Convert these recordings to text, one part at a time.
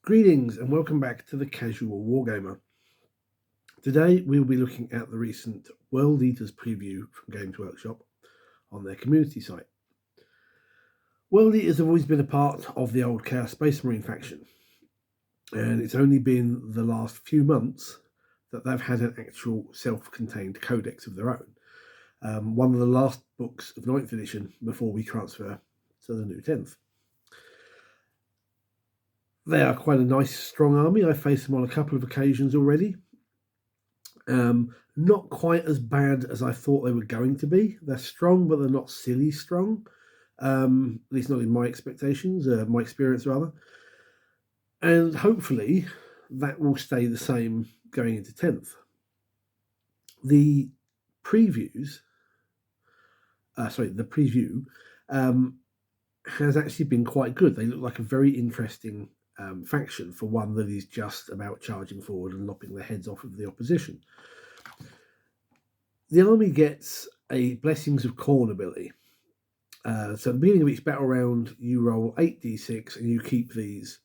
Greetings and welcome back to the Casual Wargamer. Today we'll be looking at the recent World Eaters preview from Games Workshop on their community site. World Eaters have always been a part of the old Chaos Space Marine faction, and it's only been the last few months that they've had an actual self-contained codex of their own. One of the last books of 9th edition before we transfer to the new 10th. They are quite a nice, strong army. I've faced them on a couple of occasions already. Not quite as bad as I thought they were going to be. They're strong, but they're not silly strong. At least not in my expectations, my experience rather. And hopefully that will stay the same going into 10th. The preview has actually been quite good. They look like a very interesting faction for one that is just about charging forward and lopping the heads off of the opposition. The army gets a Blessings of Khorne ability. So at the beginning of each battle round, you roll 8d6 and you keep these.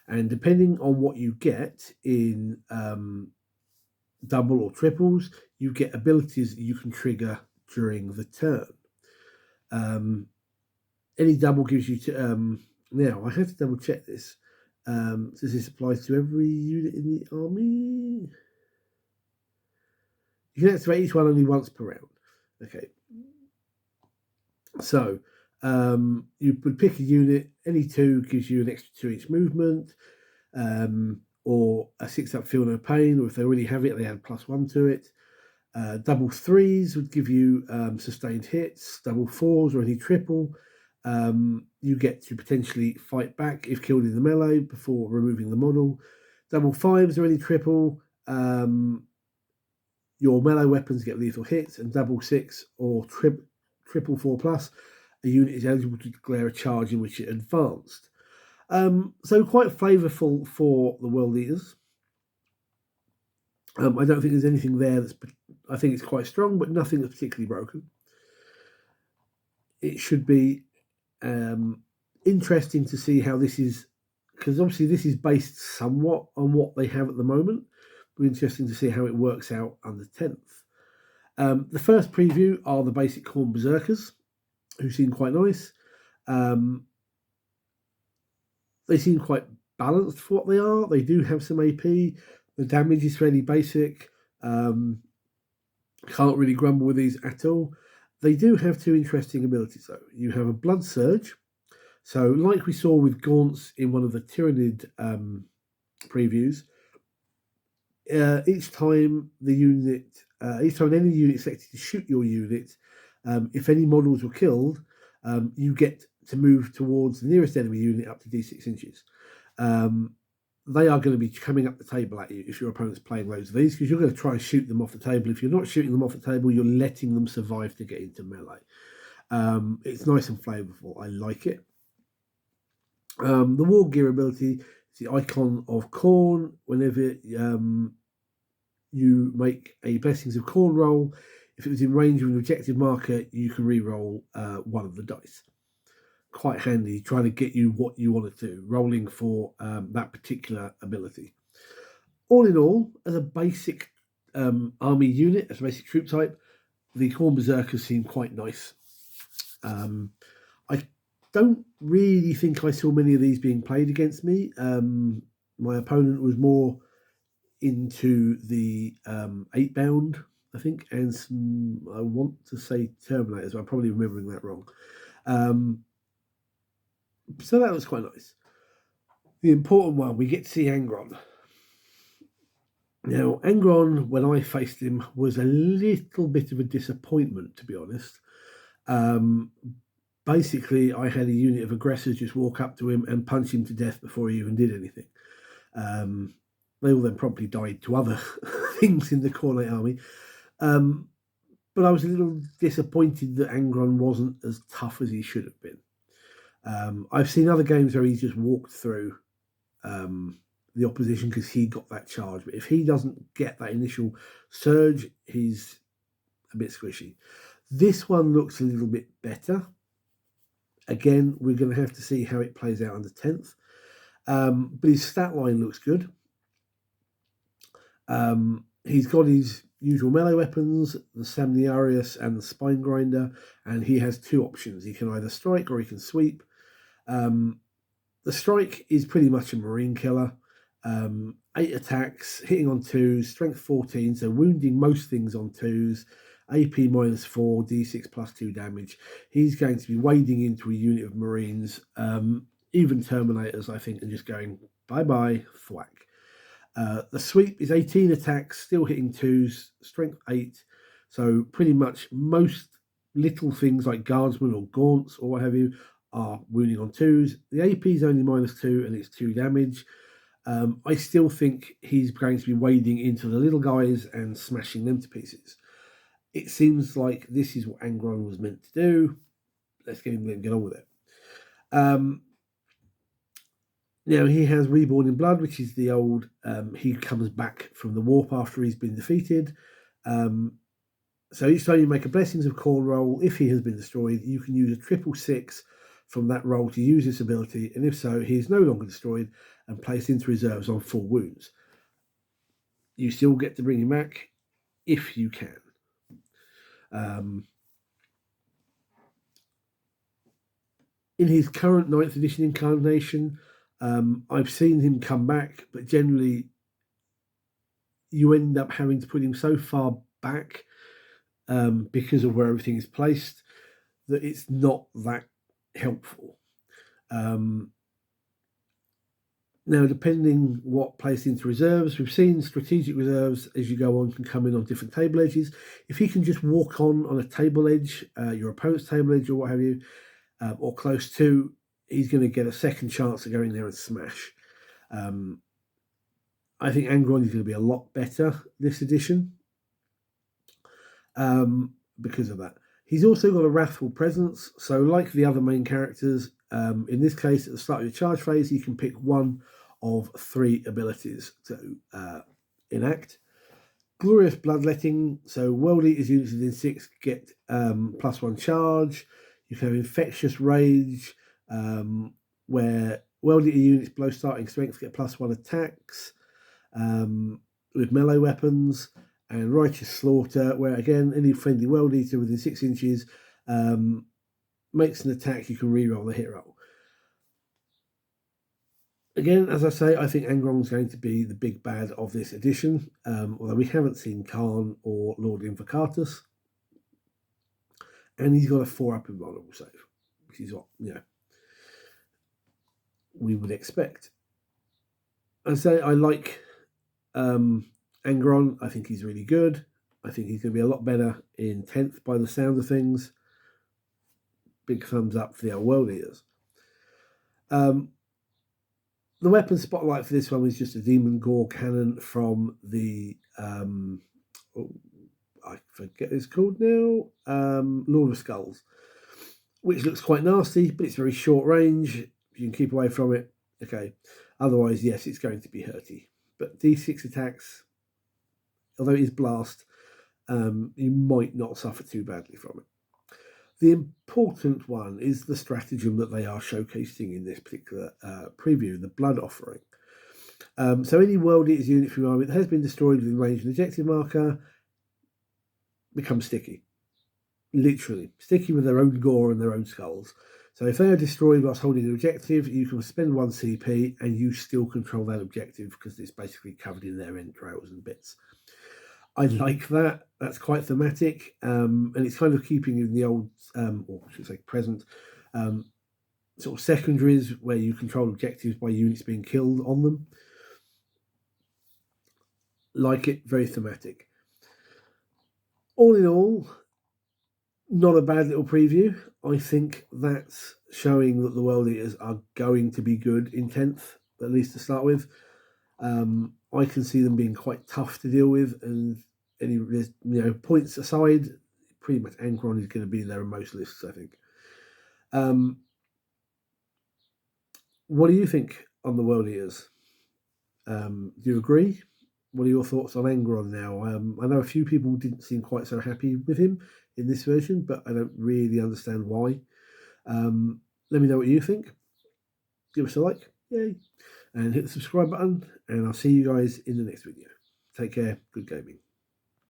And depending on what you get in double or triples, you get abilities that you can trigger during the turn. Any double gives you... now, I have to double check this. Does this apply to every unit in the army? You can activate each one only once per round. Okay. So you would pick a unit. Any 2 gives you an extra 2-inch movement, or a 6-up feel no pain, or if they already have it, they add +1 to it. Double 3s would give you sustained hits. Double 4s or any triple. You get to potentially fight back if killed in the melee before removing the model. Double 5s or any triple. Your melee weapons get lethal hits, and double 6 or triple 4+, a unit is eligible to declare a charge in which it advanced. So quite flavourful for the World Eaters. I don't think there's anything there I think it's quite strong, but nothing that's particularly broken. It should be interesting to see how this is, because obviously this is based somewhat on what they have at the moment. It'll be interesting to see how it works out under 10th. The first preview are the basic Khorne Berserkers, who seem quite nice. They seem quite balanced for what they are. They do have some AP. The damage is fairly basic. Can't really grumble with these at all. They do have 2 interesting abilities, though. You have a Blood Surge. So, like we saw with Gaunts in one of the Tyrannid previews, each time any unit selected to shoot your unit, if any models were killed, you get to move towards the nearest enemy unit up to d6 inches. They are going to be coming up the table at you if your opponent's playing loads of these, because you're going to try and shoot them off the table. If you're not shooting them off the table, you're letting them survive to get into melee. It's nice and flavourful. I like it. The War Gear ability is the Icon of Khorne. Whenever you make a Blessings of Khorne roll, if it was in range of an objective marker, you can re-roll one of the dice. Quite handy, trying to get you what you want to do, rolling for that particular ability. All in all, as a basic army unit, as a basic troop type, the Khorne Berserkers seem quite nice. I don't really think I saw many of these being played against me. My opponent was more into the 8-bound, I think, and I want to say Terminators, but I'm probably remembering that wrong. So that was quite nice. The important one, we get to see Angron. Now, Angron, when I faced him, was a little bit of a disappointment, to be honest. Basically, I had a unit of aggressors just walk up to him and punch him to death before he even did anything. They all then promptly died to other things in the Khorne army. But I was a little disappointed that Angron wasn't as tough as he should have been. I've seen other games where he's just walked through the opposition because he got that charge. But if he doesn't get that initial surge, he's a bit squishy. This one looks a little bit better. Again, we're going to have to see how it plays out under 10th. But his stat line looks good. He's got his usual melee weapons, the Samniarius and the Spine Grinder, and he has two options. He can either strike or he can sweep. The strike is pretty much a marine killer. 8 attacks, hitting on 2s, strength 14, so wounding most things on 2s, AP -4, D6 +2 damage. He's going to be wading into a unit of marines, even Terminators, I think, and just going bye-bye, thwack. The sweep is 18 attacks, still hitting 2s, strength 8, so pretty much most little things like guardsmen or gaunts or what have you are wounding on 2s. The AP is only -2 and it's 2 damage. I still think he's going to be wading into the little guys and smashing them to pieces. It seems like this is what Angron was meant to do. Let's get on with it. Now, he has Reborn in Blood, which is the old, he comes back from the warp after he's been defeated. So each time you make a Blessings of Khorne roll, if he has been destroyed, you can use a 666 from that roll to use this ability, and if so, he is no longer destroyed and placed into reserves on full wounds. You still get to bring him back if you can. In his current 9th edition incarnation, I've seen him come back, but generally you end up having to put him so far back because of where everything is placed that it's not that helpful. Now, depending what placed into reserves, we've seen strategic reserves as you go on can come in on different table edges. If he can just walk on a table edge, your opponent's table edge or what have you, or close to, he's going to get a second chance to go in there and smash. I think Angron is going to be a lot better this edition because of that. He's also got a Wrathful Presence, so like the other main characters, in this case, at the start of your charge phase, you can pick one of 3 abilities to enact. Glorious Bloodletting, so World Eaters units within 6 get +1 charge. You can have Infectious Rage, where World Eater units below starting strength get +1 attacks with melee weapons. And Righteous Slaughter, where again, any friendly World Eater within 6 inches makes an attack, you can reroll the hit roll. Again, as I say, I think Angron's going to be the big bad of this edition, although we haven't seen Kharn or Lord Invocatus. And he's got a 4-up invulnerable save, which is what, we would expect. I say I like Angron. I think he's really good. I think he's going to be a lot better in 10th by the sound of things. Big thumbs up for the old World Eaters. The weapon spotlight for this one was just a Demon Gore cannon from the I forget what it's called now, Lord of Skulls, which looks quite nasty, but it's very short range. If you can keep away from it, okay. Otherwise, yes, it's going to be hurty. But D6 attacks, although it is blast, you might not suffer too badly from it. The important one is the stratagem that they are showcasing in this particular preview, the Blood Offering. So any World Eaters unit from your army that has been destroyed within range of an objective marker becomes sticky. Literally. Sticky with their own gore and their own skulls. So if they are destroyed whilst holding an objective, you can spend 1 CP and you still control that objective because it's basically covered in their entrails and bits. I like that. That's quite thematic, and it's kind of keeping in the old, or I should say present, sort of secondaries where you control objectives by units being killed on them. Like it, very thematic. All in all, not a bad little preview. I think that's showing that the World Eaters are going to be good in 10th, at least to start with. I can see them being quite tough to deal with, and any points aside, pretty much Angron is going to be there in most lists, I think. What do you think on the World Eaters? Do you agree? What are your thoughts on Angron now? I know a few people didn't seem quite so happy with him in this version, but I don't really understand why. Let me know what you think. Give us a like. Yay. And hit the subscribe button, and I'll see you guys in the next video. Take care. Good gaming.